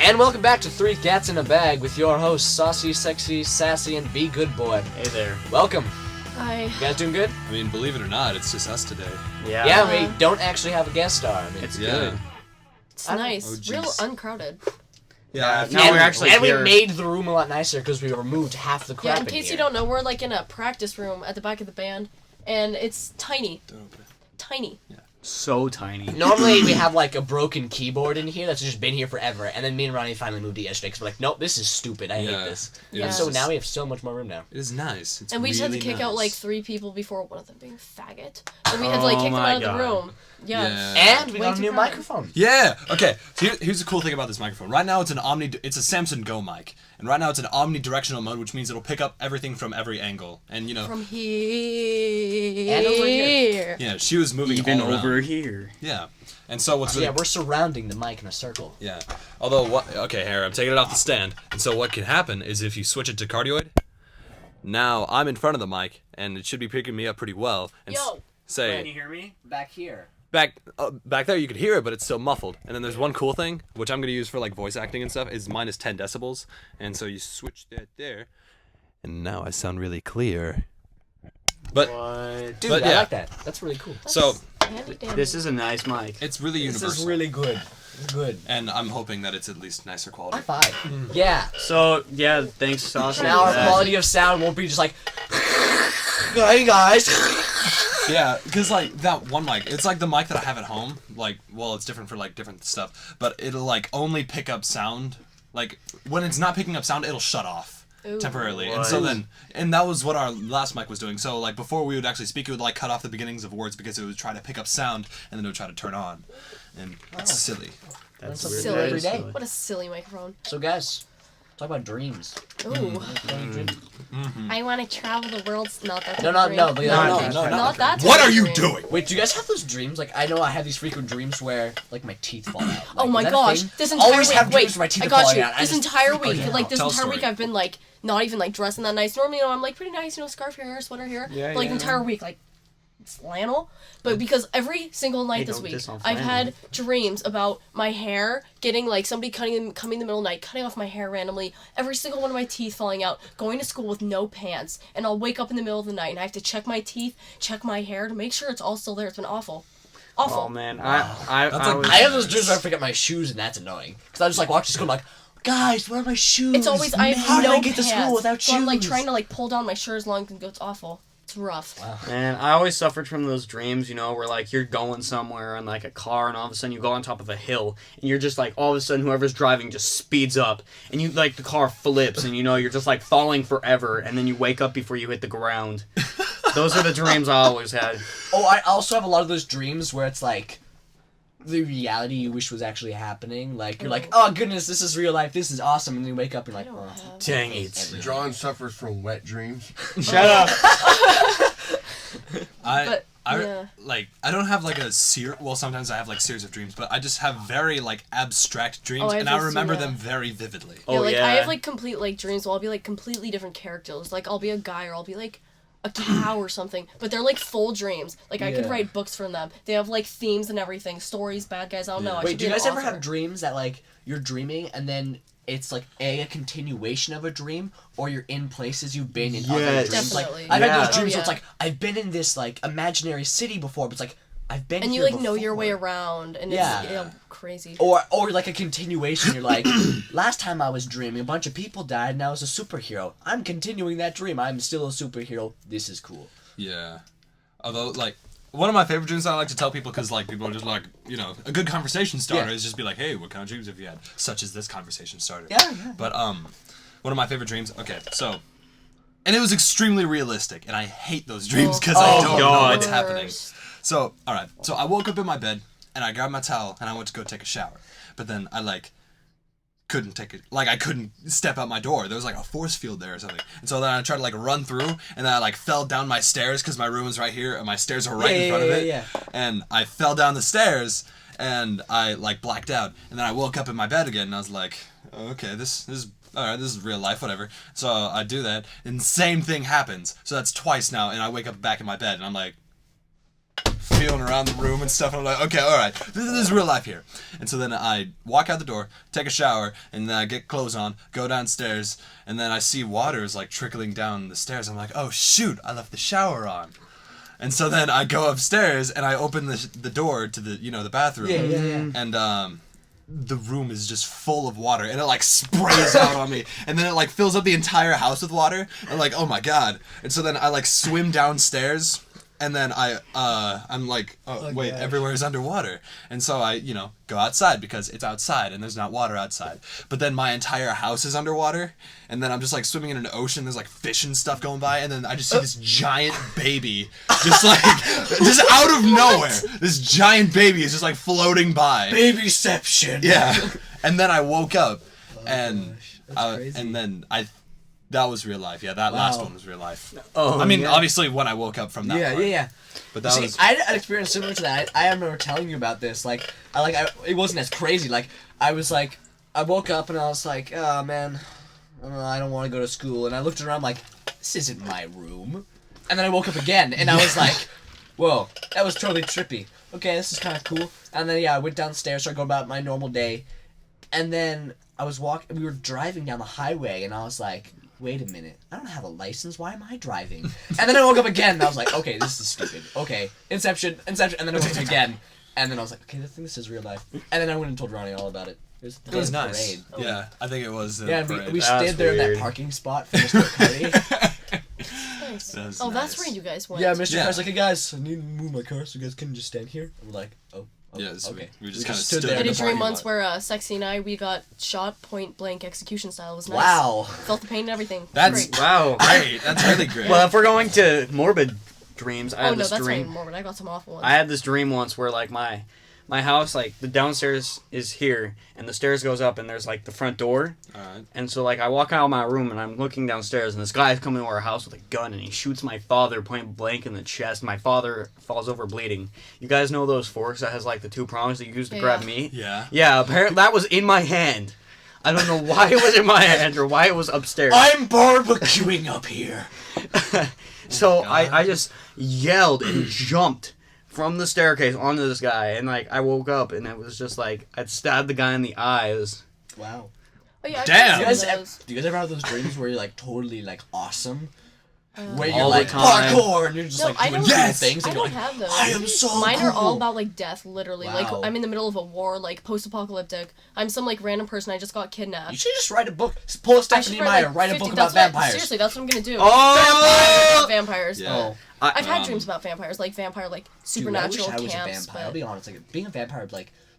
And welcome back to Three Cats in a Bag with your hosts, Saucy, Sexy, Sassy, and Be Good Boy. Hey there. Welcome. Hi. You guys doing good? I mean, believe it or not, it's just us today. Yeah, we don't actually have a guest star. I mean, It's good. It's nice. Oh, Real jeez. uncrowded. Yeah. Now we're actually and here. we made the room a lot nicer because we removed half the crap Yeah, in case here. you don't know, we're like in a practice room at the back of the band, and it's tiny. Don't open it. Tiny. So tiny. Normally we have like a broken keyboard in here that's just been here forever, and then me and Ronnie finally moved it yesterday because we're like, nope, this is stupid. I hate this. Yeah. And so now we have so much more room now. It is nice. It's And we just had to really kick out nice. like 3 people before, one of them being faggot. And we had to like kick them my out of the God. room. Yeah. And we Way got a too new crowded. microphone. Yeah. Okay. So here's the cool thing about this microphone. Right now, it's a Samsung Go mic, and right now it's an omnidirectional mode, which means it'll pick up everything from every angle. And you know. From here. And over here. Yeah, she was moving Even all around. over here. Yeah. And so what's really Yeah, we're surrounding the mic in a circle. Yeah. Although what? Okay, here I'm taking it off the stand, and so what can happen is if you switch it to cardioid, now I'm in front of the mic, and it should be picking me up pretty well. And Yo. say hear me? Back here. back there you could hear it, but it's still muffled. And then there's one cool thing, which I'm gonna use for like voice acting and stuff, is minus 10 decibels, and so you switch that there, and now I sound really clear. But What? Dude, But I yeah. like that. That's really cool. so Handy dandy. This is a nice mic. it's really universal, This is really good. Good. and I'm hoping that it's at least nicer quality. High five. Yeah. So, yeah, thanks, Saucy. Now our quality of sound won't be just like, hey guys. Yeah, because like that one mic, it's like the mic that I have at home. Like, well, it's different for like different stuff, but it'll like only pick up sound. Like when it's not picking up sound, it'll shut off Ooh. temporarily. What? And so then, and that was what our last mic was doing. So like before we would actually speak, it would like cut off the beginnings of words because it would try to pick up sound and then it would try to turn on, and it's silly. That's That's weird. silly. That is Every day. What a silly microphone. So guys, talk about dreams. Ooh. I want to travel the world. Not that. No, type no, of no, dream. no, no, no, Not that. type What of are you dream. doing? Wait, do you guys have those dreams? Like, I know I have these frequent dreams where, like, my teeth fall out. Oh Like, my is that a gosh! thing? This entire Always week, have dreams wait, where my teeth I are got falling you. out. I This just entire freak week, out. like this Tell a entire story. week, I've been like not even like dressing that nice. Normally, I'm like pretty nice, scarf here, sweater here. Yeah, but, like the yeah. entire week, like flannel. But because every single night Hey, this don't week, diss on I've flannel. had dreams about my hair getting like somebody coming in the middle of the night, cutting off my hair randomly, every single one of my teeth falling out, going to school with no pants, and I'll wake up in the middle of the night and I have to check my teeth, check my hair to make sure it's all still there. It's been awful. Awful. Oh, man. That's I like- was... I have those dreams where I forget my shoes, and that's annoying. Because I just, like, watch the school, I'm like, guys, where are my shoes? It's always I have How no did I get to pants. school without so shoes? I'm like trying to like pull down my shirt as long as it goes. It's awful. It's rough. Man, I always suffered from those dreams, where like you're going somewhere in like a car and all of a sudden you go on top of a hill and you're just like all of a sudden whoever's driving just speeds up and you like the car flips and you're just like falling forever and then you wake up before you hit the ground. Those are the dreams I always had. Oh, I also have a lot of those dreams where it's like the reality you wish was actually happening. Like, you're like, oh goodness, this is real life, this is awesome, and then you wake up and I you're like, don't oh. have. Dang it. John suffers from wet dreams. Shut up. But, I yeah. like I don't have like a well, sometimes I have like series of dreams, but I just have very like abstract dreams, I have and I those too, remember yeah. them very vividly. Oh, Yeah, like yeah. I have like complete like dreams where I'll be like completely different characters. Like I'll be a guy or I'll be like a cow or something. But they're like full dreams. Like I could Yeah. write books from them. They have like themes and everything, stories, bad guys. I don't know. I Wait, should do be you an guys ever author. have dreams that, like, you're dreaming and then it's like a continuation of a dream, or you're in places you've been in other Yes. dreams? Definitely. Like, I've Yeah. had those Oh, dreams where it's yeah. like, I've been in this, like, imaginary city before, but it's like, I've been And you here like know your way before. around, and Yeah. it's crazy. Or like a continuation, you're like, last time I was dreaming, a bunch of people died and I was a superhero. I'm continuing that dream. I'm still a superhero. This is cool. Yeah. Although, like, one of my favorite dreams I like to tell people, because, like, people are just like, a good conversation starter Yeah. is just be like, hey, what kind of dreams have you had? Such as this conversation starter. Yeah. But, one of my favorite dreams, okay, so, and it was extremely realistic, and I hate those dreams because I Oh, don't know God. what's happening. Worst. So, alright, so I woke up in my bed, and I grabbed my towel, and I went to go take a shower. But then I, I couldn't step out my door. There was like a force field there or something. And so then I tried to like run through, and then I like fell down my stairs because my room was right here and my stairs are right in front of it. Yeah. And I fell down the stairs and I like blacked out. And then I woke up in my bed again and I was like, okay, this is alright, this is real life, whatever. So I do that, and same thing happens. So that's twice now, and I wake up back in my bed and I'm like, feeling around the room and stuff. And I'm like, okay, all right, this is real life here. And so then I walk out the door, take a shower, and then I get clothes on, go downstairs, and then I see water is like trickling down the stairs. I'm like, oh shoot, I left the shower on. And so then I go upstairs and I open the door to the the bathroom. Yeah. And the room is just full of water, and it like sprays out on me, and then it like fills up the entire house with water. I'm like, oh my god! And so then I like swim downstairs, and then I'm like, oh wait, everywhere is underwater. And so I go outside because it's outside and there's not water outside. But then my entire house is underwater, and then I'm just like swimming in an ocean. There's like fish and stuff going by, and then I just see this giant baby, just out of nowhere. This giant baby is just like floating by. Babyception. Yeah. And then I woke up, and That's crazy. and then that was real life. Yeah, that last one was real life. Oh, I mean, yeah. obviously when I woke up from that part. Yeah. But that See, was I had an experience similar to that. I remember telling you about this. Like, it wasn't as crazy. Like, I woke up and I was like, oh man, I don't want to go to school. And I looked around like, this isn't my room. And then I woke up again and I was like, whoa, that was totally trippy. Okay, this is kind of cool. And then I went downstairs, started going about my normal day. And then we were driving down the highway and I was like, wait a minute, I don't have a license, why am I driving? And then I woke up again and I was like, okay, this is stupid. Okay, Inception, and then I woke up again. And then I was like, okay, I think this is real life. And then I went and told Ronnie all about it. It was nice. Parade. Yeah, I think it was. Yeah, we That's stayed there in weird. that parking spot for Mr. Cuddy. Nice. That's Oh, that's nice. where you guys went. Yeah, Mr. Yeah. Cuddy's like, hey guys, I need to move my car so you guys can just stand here. And we're like, oh. Yeah, so okay. we just We kind of stood stood there I in did the dream parking once lot. where Sexy and I got shot point blank execution style. It was nice. Wow. Felt the pain and everything. That's Great. Wow. great. That's really great. Well, if we're going to morbid dreams, I Oh had no, this that's not dream. even morbid. I got some awful ones. I had this dream once where like my house, like the downstairs is here and the stairs goes up and there's like the front door. Alright. And so like I walk out of my room and I'm looking downstairs and this guy's coming to our house with a gun and he shoots my father point blank in the chest. My father falls over bleeding. You guys know those forks that has like the two prongs that you use to grab Yeah. meat? Yeah. Yeah, apparently that was in my hand. I don't know why it was in my hand or why it was upstairs. I'm barbecuing up here. So God. I just yelled and jumped from the staircase onto this guy, and like I woke up and it was just like I'd stabbed the guy in the eyes. Wow. Oh yeah. I've Damn. Do had you, some guys of those. do you guys ever have those dreams where you're like totally like awesome? Where you're All the like time. parkour and you're just No, like I doing don't- cool Yes! things I and you're don't like, have those. I am so Mine cool. are all about like death, literally. Wow. Like I'm in the middle of a war, like post-apocalyptic. I'm some like random person. I just got kidnapped. You should just write a book. Pull a I Stephanie should Meyer, like, write a 50 book about that's what- vampires. Seriously, that's what I'm gonna do. Oh! Vampires. Yeah. Oh. I've had Um, dreams about vampires, like vampire, like Dude, supernatural I wish I was camps. a vampire. I'll But be honest, like being a vampire,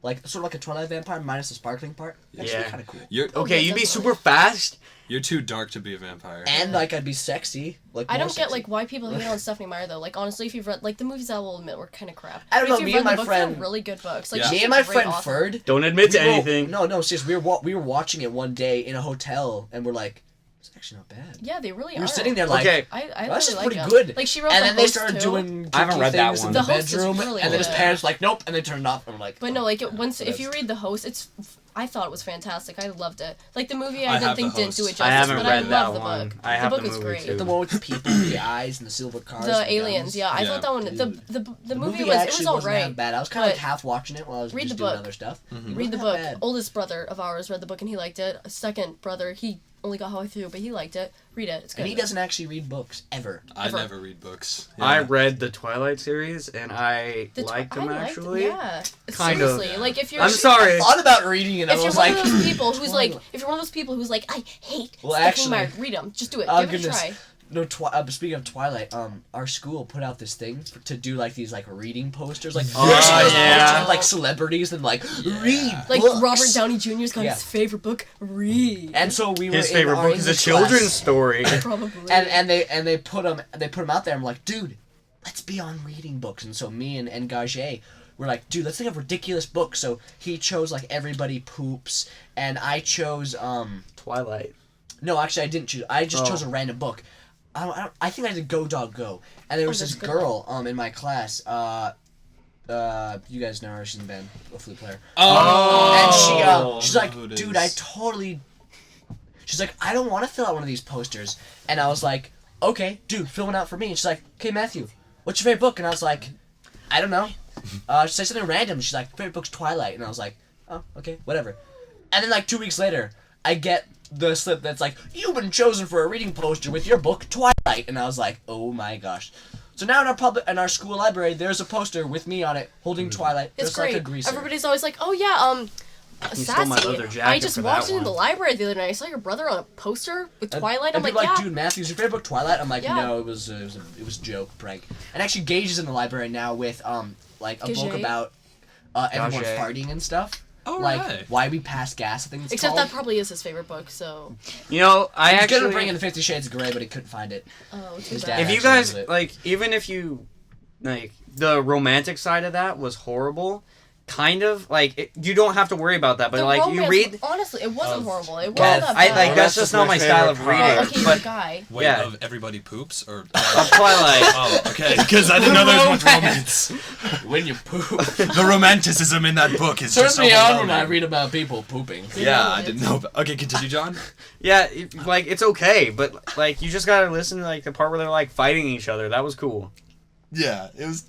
like sort of like a Twilight vampire minus the sparkling part. Actually, Yeah. kind of cool. You're Okay, yeah, you'd be definitely. super fast. you're too dark to be a vampire. And like I'd be sexy. Like I more don't get sexy. like why people hate on Stephanie Meyer though. Like honestly, if you've read like the movies, I will admit were kind of crap. I don't But know, if me you've and read my the books, friend- they're really good books. Like Yeah. she's Me and a my great friend author. Ferd. Don't admit to we were- anything. No, seriously. We were watching it one day in a hotel, and we're like, it's actually not bad. Yeah, they really We are. were sitting there like, Okay. I that's really just like pretty them. good. Like she wrote and The then they Host, started too. doing I haven't kinky read that things in one. the The Host is bedroom, really and then his good. parents were like, nope, and they turned it off. And I'm like, But no, like once if that's- you read The Host, I thought it was fantastic. I loved it. Like the movie, I I didn't have think The didn't do it Host. justice, I haven't but read I that love the one. book. I have the book the is movie, great. too. the one with the people, with the eyes, and the silver cars, The and aliens, guns. yeah, I Yeah. thought that one. The movie was actually wasn't alright. that bad. I was kind of like but half watching it while I was read just the doing book. other stuff. Read the Not book. bad. Oldest brother of ours read the book and he liked it. A second brother, he only got halfway through, but he liked it. Read it. It's good. And he doesn't actually read books ever. I ever. never read books. I Yeah. read the Twilight series and I The liked I them liked- actually. Yeah. Kind of. Seriously, like if you're. I'm sorry. I thought about reading it. I If you're was one like, of those people who's like, Twilight. if you're one of those people who's like, I hate Well, Stephanie actually- Meyer, read them. Just do it. oh Give it a goodness. try. No, speaking of Twilight, our school put out this thing to do like these like reading posters, like Oh, there's those yeah. posters of, like celebrities and like read Like books. Robert Downey Jr.'s got Yeah. his favorite book. Read. And so we were His in favorite our book is a English children's class, story. Probably. and they put them out there. I'm like, dude, let's be on reading books. And so me and Gage were like, dude, let's think of ridiculous books. So he chose like Everybody Poops, and I chose Twilight. no, actually I didn't choose. I just Oh. chose a random book. I think I did Go Dog Go, and there was that's this a good girl in my class. You guys know her. She's in the band, a flute player. Oh. And she's like, Who it dude, is. I totally. She's like, I don't want to fill out one of these posters, and I was like, okay, dude, fill one out for me. And she's like, okay, Matthew, what's your favorite book? And I was like, I don't know. She said something random. She's like, favorite book's Twilight. And I was like, oh, okay, whatever. And then like 2 weeks later, I get the slip that's like, you've been chosen for a reading poster with your book Twilight. And I was like, oh my gosh. So now in our school library, there's a poster with me on it holding Twilight. It's just great. Like a greaser. Everybody's always like, oh yeah, You stole my leather Sassy, jacket I just for walked that into the one. library the other night. I saw your brother on a poster with Twilight. I'm and like, people yeah. dude, Matthew's your favorite book Twilight? I'm like, Yeah. no, it was a joke, prank. And actually, Gage is in the library now with like a book Gage? about everyone Gage. farting and stuff. Oh, like right. why we pass gas. I think it's Except called. that probably is his favorite book. So. You know, I He's actually gonna bring in 50 Shades of Grey, but he couldn't find it. Oh, too His bad. dad if you actually guys knows it. like, even if you like, the romantic side of that was horrible. Kind of like you don't have to worry about that, but The like romance, you read. Honestly, it wasn't horrible. It wasn't Well, that I bad. like that's just not my style of reading. Oh, okay, you're a But guy. Wait, Yeah. of everybody poops or? of Twilight. Oh, okay. Because I didn't know there was much romance. when you poop. The romanticism in that book is Turns just me on when I overwhelming. read about people pooping. Yeah, I didn't know. Okay, continue, John. Yeah, like it's okay, but like you just gotta listen to like the part where they're like fighting each other. That was cool. Yeah, it was.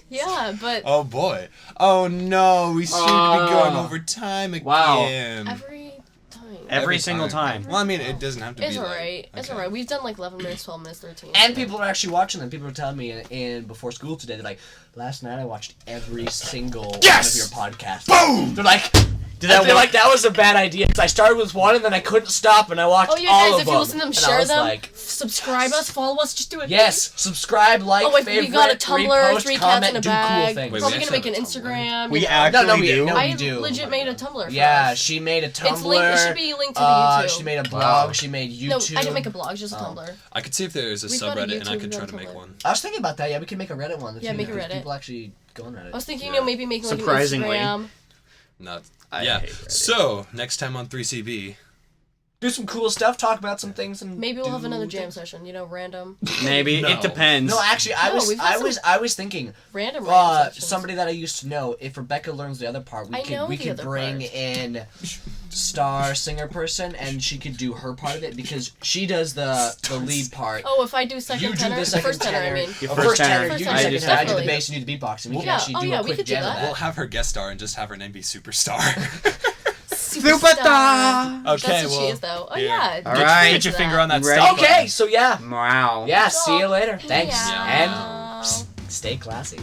Yeah, but Oh boy. Oh no, we should be going over time again. Wow. every time. Every single time. Well, I mean, it doesn't have to It's be. alright. Like, It's okay. alright. We've done like 11 minutes, 12 minutes, 13. And people are actually watching them. People are telling me in before school today, they're like, last night I watched every single Yes! one of your podcasts. Boom! They're like, Did that they're work? like, that was a bad idea. 'Cause I started with one and then I couldn't stop and I watched Oh yeah, all guys! of If them. you listen to them, And I share was them, like, subscribe us, follow us. Just do it. yes, subscribe, like, Oh wait, favorite, we got a Tumblr, repost, 3 cats comment, in a do bag. cool things. Wait, Probably we gonna make an actually have a Instagram. We you know. actually no, we do. no, I do. legit made a Tumblr. For Yeah, us. she made a Tumblr. It's linked. It should be linked to the YouTube. She made a blog. Wow. She made YouTube. No, I didn't make a blog. Just a Oh. Tumblr. I could see if there's a We've got a subreddit, and I YouTube, could try we've to got a make Tumblr. one. I was thinking about that. Yeah, we can make a Reddit one. Yeah, make a because Reddit. People actually go on Reddit. I was thinking, Yeah. you know, maybe make like Surprisingly. an Instagram. Not. I Yeah. hate Reddit. So next time on 3CB. Do some cool stuff. Talk about some things and Maybe we'll have do another jam things. session. You know, random, Maybe No. it depends. No, actually, I No, was we've had I was thinking. random sessions. Somebody that I used to know. If Rebecca learns the other part, I know we the could other bring part. in star singer person, and she could do her part of it because she does the lead part. Oh, if I do second You do tenor, the second first tenor. I tenor. mean, Your Oh, first first tenor, tenor. you do I the do second tenor. I do the definitely. bass, and you do the beatboxing. We can Yeah, actually oh do yeah, a we quick could do jam of that. that. We'll have her guest star and just have her name be Superstar. Superstar. Okay, That's what well, she is, though. Oh here. yeah. All right. Get your finger on that Ready? stop Okay, button. so yeah. Wow. Yeah, see you later. Thanks. Meow. And stay classy.